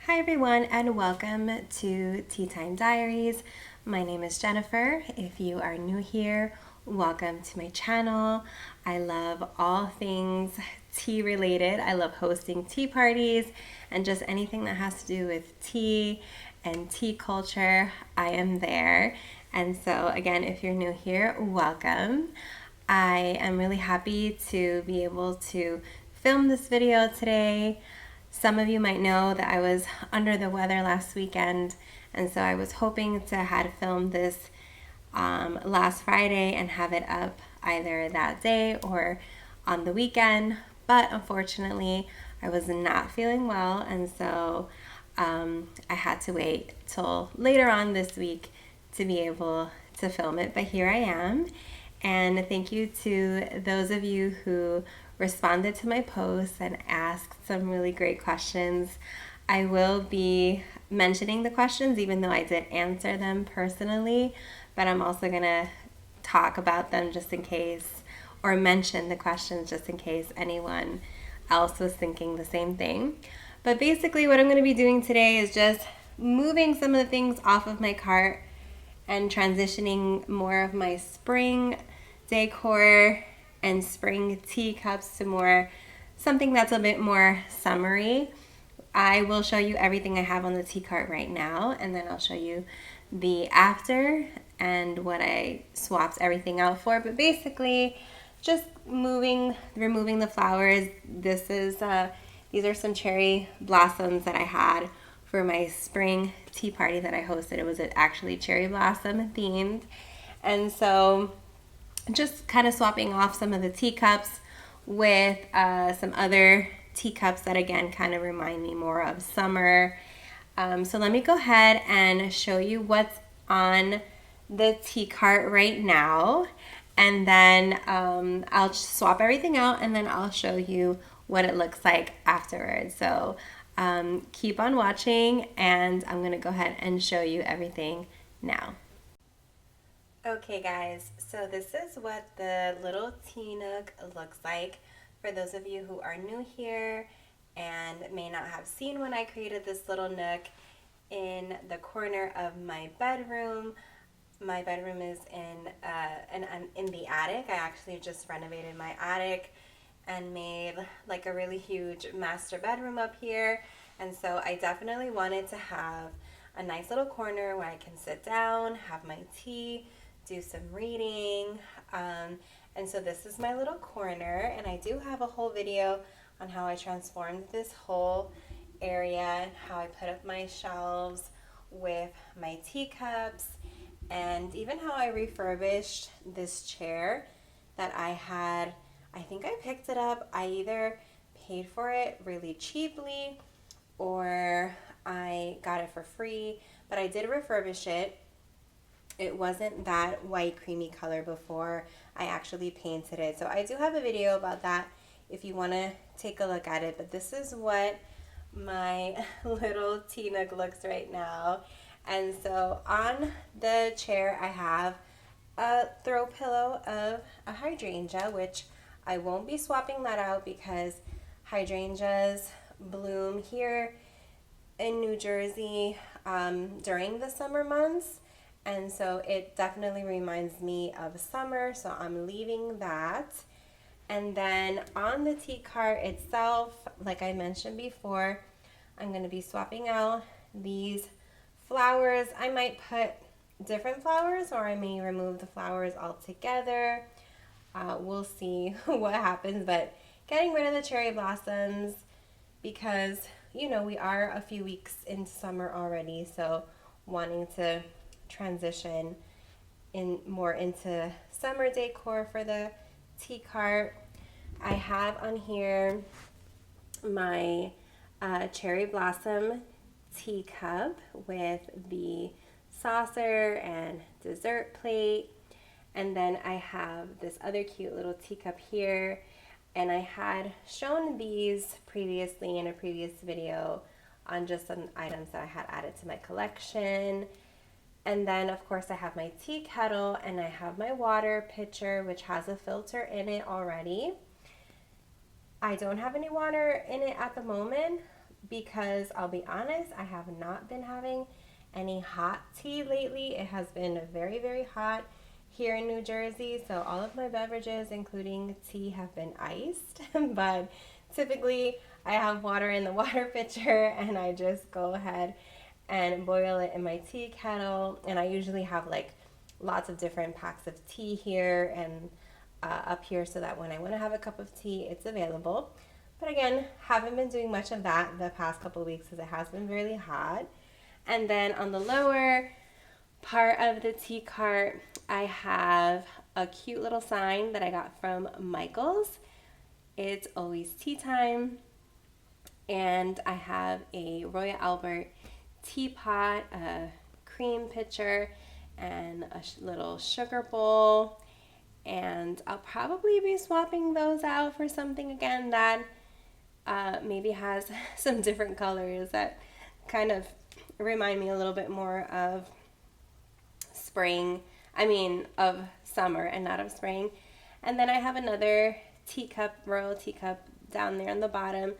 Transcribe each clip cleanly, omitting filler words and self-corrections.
Hi everyone and welcome to Tea Time Diaries. My name is Jennifer. If you are new here, welcome to my channel. I love all things tea related. I love hosting tea parties and just anything that has to do with tea and tea culture. I am there. And so again, if you're new here, welcome. I am really happy to be able to film this video today. Some of you might know that I was under the weather last weekend, and so I was hoping to had filmed this last Friday and have it up either that day or on the weekend, but unfortunately I was not feeling well, and so I had to wait till later on this week to be able to film it, but here I am. And thank you to those of you who responded to my posts and asked some really great questions. I will be mentioning the questions even though I did answer them personally, but I'm also going to talk about them just in case, or mention the questions just in case anyone else was thinking the same thing. But basically what I'm going to be doing today is just moving some of the things off of my cart and transitioning more of my spring decor and spring teacups to more something that's a bit more summery. I will show you everything I have on the tea cart right now, and then I'll show you the after and what I swapped everything out for. But basically, just removing the flowers. These are some cherry blossoms that I had for my spring tea party that I hosted. It was actually cherry blossom themed, and so just kind of swapping off some of the teacups with some other teacups that again kind of remind me more of summer. So let me go ahead and show you what's on the tea cart right now, and then I'll just swap everything out and then I'll show you what it looks like afterwards. So keep on watching and I'm gonna go ahead and show you everything now. Okay guys, so this is what the little tea nook looks like for those of you who are new here and may not have seen when I created this little nook in the corner of my bedroom. My bedroom is in the attic. I actually just renovated my attic and made like a really huge master bedroom up here, and so I definitely wanted to have a nice little corner where I can sit down, have my tea, do some reading, and so this is my little corner, and I do have a whole video on how I transformed this whole area and how I put up my shelves with my teacups, and even how I refurbished this chair that I had. I think I picked it up. I either paid for it really cheaply or I got it for free, but I did refurbish it. It wasn't that white creamy color before I actually painted it. So I do have a video about that if you want to take a look at it. But this is what my little tea nook looks right now. And so on the chair I have a throw pillow of a hydrangea, which I won't be swapping that out because hydrangeas bloom here in New Jersey during the summer months, and so it definitely reminds me of summer, so I'm leaving that. And then on the tea cart itself, like I mentioned before, I'm going to be swapping out these flowers. I might put different flowers or I may remove the flowers altogether. We'll see what happens, but getting rid of the cherry blossoms because, you know, we are a few weeks into summer already, so wanting to transition in more into summer decor for the tea cart. I have on here my cherry blossom teacup with the saucer and dessert plate, and then I have this other cute little teacup here, and I had shown these previously in a previous video on just some items that I had added to my collection. And then of course I have my tea kettle and I have my water pitcher, which has a filter in it already. I don't have any water in it at the moment, because I'll be honest, I have not been having any hot tea lately. It has been very, very hot here in New Jersey, so all of my beverages, including tea, have been iced. But typically, I have water in the water pitcher and I just go ahead and boil it in my tea kettle. And I usually have like lots of different packs of tea here and up here so that when I want to have a cup of tea, it's available. But again, haven't been doing much of that the past couple of weeks because it has been really hot. And then on the lower part of the tea cart, I have a cute little sign that I got from Michaels. It's always tea time. And I have a Royal Albert teapot, a cream pitcher, and a little sugar bowl. And I'll probably be swapping those out for something again that maybe has some different colors that kind of remind me a little bit more of of summer and not of spring. And then I have another teacup, royal teacup down there on the bottom.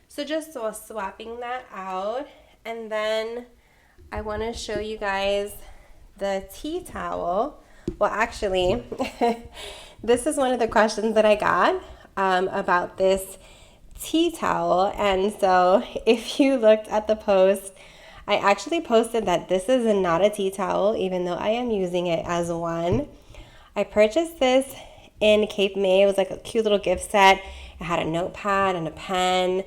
So just swapping that out. And then I want to show you guys the tea towel. Well, actually, this is one of the questions that I got about this tea towel. And so if you looked at the post, I actually posted that this is not a tea towel, even though I am using it as one. I purchased this in Cape May. It was like a cute little gift set. It had a notepad and a pen.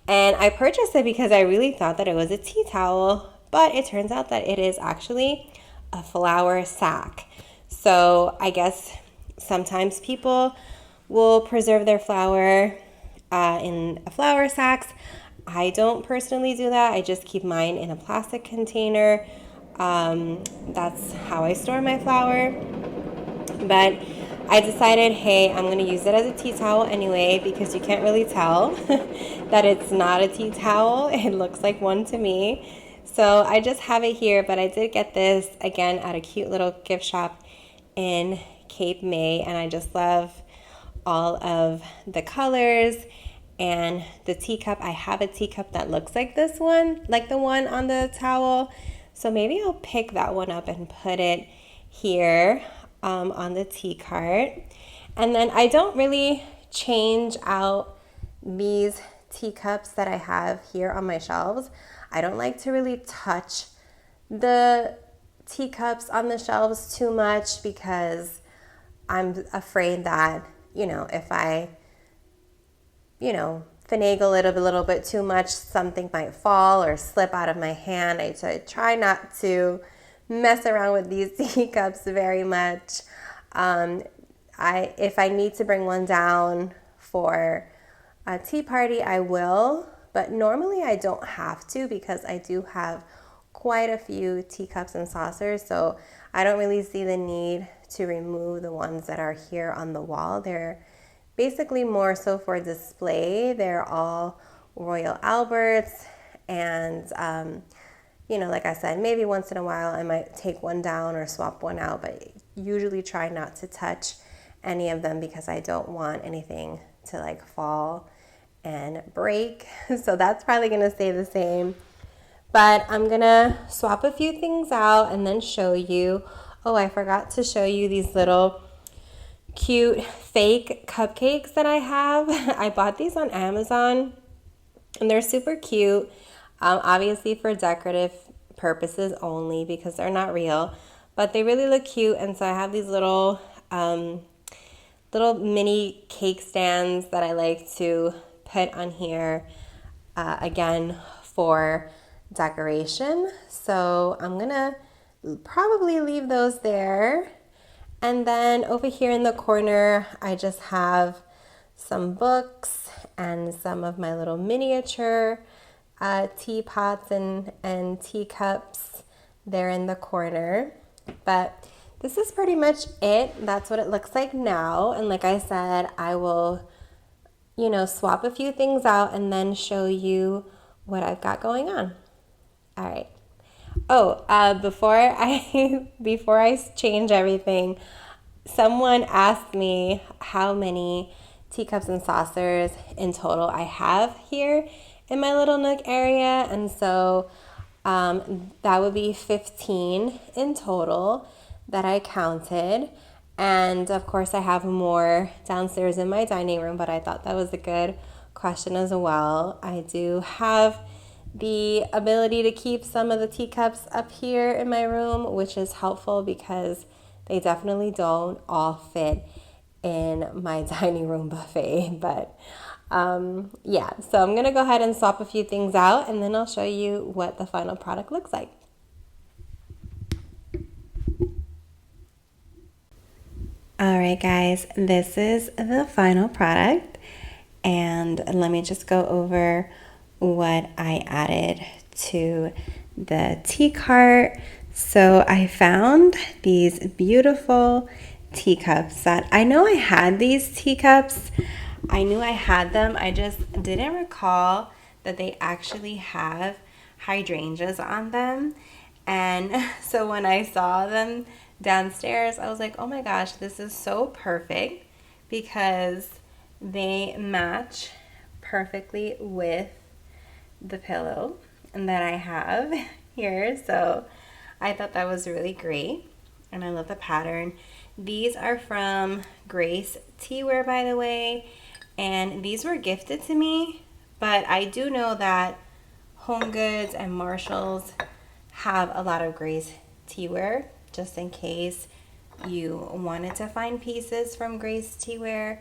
And I purchased it because I really thought that it was a tea towel, but it turns out that it is actually a flour sack. So I guess sometimes people will preserve their flour in flour sacks. I don't personally do that. I just keep mine in a plastic container. That's how I store my flour. But I decided, hey, I'm going to use it as a tea towel anyway because you can't really tell that it's not a tea towel. It looks like one to me. So I just have it here, but I did get this again at a cute little gift shop in Cape May, and I just love all of the colors and the teacup. I have a teacup that looks like this one, like the one on the towel. So maybe I'll pick that one up and put it here on the tea cart. And then I don't really change out these teacups that I have here on my shelves. I don't like to really touch the teacups on the shelves too much because I'm afraid that, if I, finagle it a little bit too much, something might fall or slip out of my hand. I try not to mess around with these teacups very much. If I need to bring one down for a tea party, I will, but normally I don't have to because I do have quite a few teacups and saucers, so I don't really see the need to remove the ones that are here on the wall. They're basically more so for display. They're all Royal Alberts, and like I said, maybe once in a while I might take one down or swap one out, but usually try not to touch any of them because I don't want anything to fall and break. So that's probably gonna stay the same. But I'm gonna swap a few things out and then show you. Oh, I forgot to show you these little cute fake cupcakes that I have. I bought these on Amazon and they're super cute. Obviously for decorative purposes only because they're not real, but they really look cute. And so I have these little mini cake stands that I like to put on here again for decoration. So I'm gonna probably leave those there. And then over here in the corner, I just have some books and some of my little miniature teapots and teacups there in the corner. But this is pretty much it. That's what it looks like now. And like I said, I will, swap a few things out and then show you what I've got going on. All right. Oh, before I change everything, someone asked me how many teacups and saucers in total I have here, in my little nook area, and so that would be 15 in total that I counted. And of course, I have more downstairs in my dining room, but I thought that was a good question as well. I do have the ability to keep some of the teacups up here in my room, which is helpful because they definitely don't all fit in my dining room buffet. But yeah, so I'm gonna go ahead and swap a few things out, and then I'll show you what the final product looks like. All right, guys, this is the final product, and let me just go over what I added to the tea cart. So I found these beautiful teacups that I know I had these teacups. I knew I had them. I just didn't recall that they actually have hydrangeas on them. And so when I saw them downstairs, I was like, oh my gosh, this is so perfect because they match perfectly with the pillow that I have here. So I thought that was really great, and I love the pattern. These are from Grace Teaware, by the way, and these were gifted to me, but I do know that HomeGoods and Marshalls have a lot of Grace Teaware, just in case you wanted to find pieces from Grace Teaware.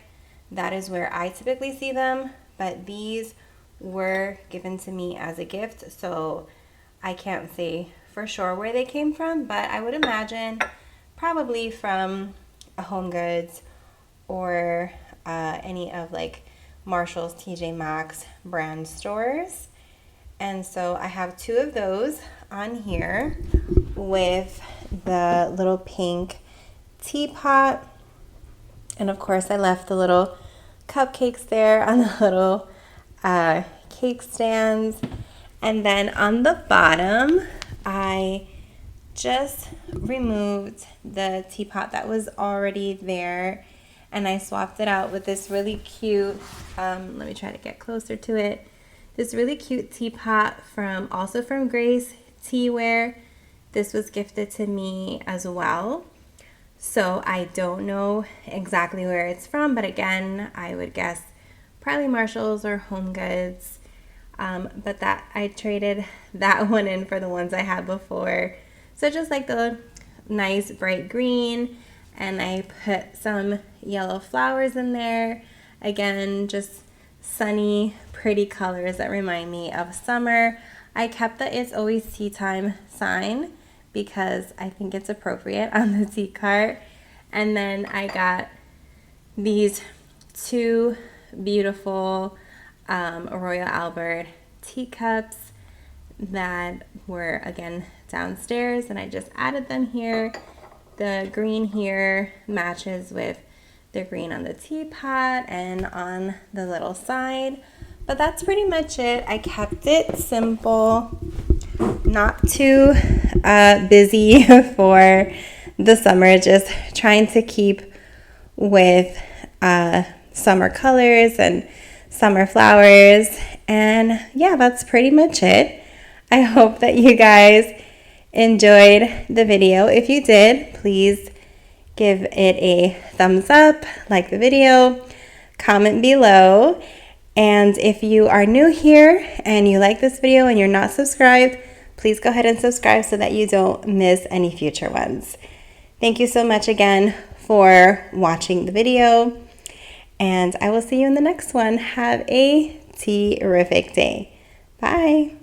That is where I typically see them, but these were given to me as a gift, so I can't say for sure where they came from, but I would imagine probably from a HomeGoods or any of like Marshall's, TJ Maxx brand stores. And so I have two of those on here with the little pink teapot. And of course I left the little cupcakes there on the little cake stands. And then on the bottom, I just removed the teapot that was already there, and I swapped it out with this really cute, let me try to get closer to it, this really cute teapot also from Grace Teaware. This was gifted to me as well. So I don't know exactly where it's from, but again, I would guess probably Marshalls or HomeGoods. But that I traded that one in for the ones I had before. So just like the nice bright green, and I put some yellow flowers in there. Again, just sunny, pretty colors that remind me of summer. I kept the It's Always Tea Time sign because I think it's appropriate on the tea cart. And then I got these two beautiful Royal Albert teacups that were again downstairs, and I just added them here. The green here matches with the green on the teapot and on the little side, but that's pretty much it. I kept it simple, not too busy for the summer, just trying to keep with summer colors and summer flowers. And yeah, that's pretty much it. I hope that you guys enjoyed the video. If you did, please give it a thumbs up, like the video, comment below. And if you are new here and you like this video and you're not subscribed, please go ahead and subscribe so that you don't miss any future ones. Thank you so much again for watching the video, and I will see you in the next one. Have a terrific day. Bye.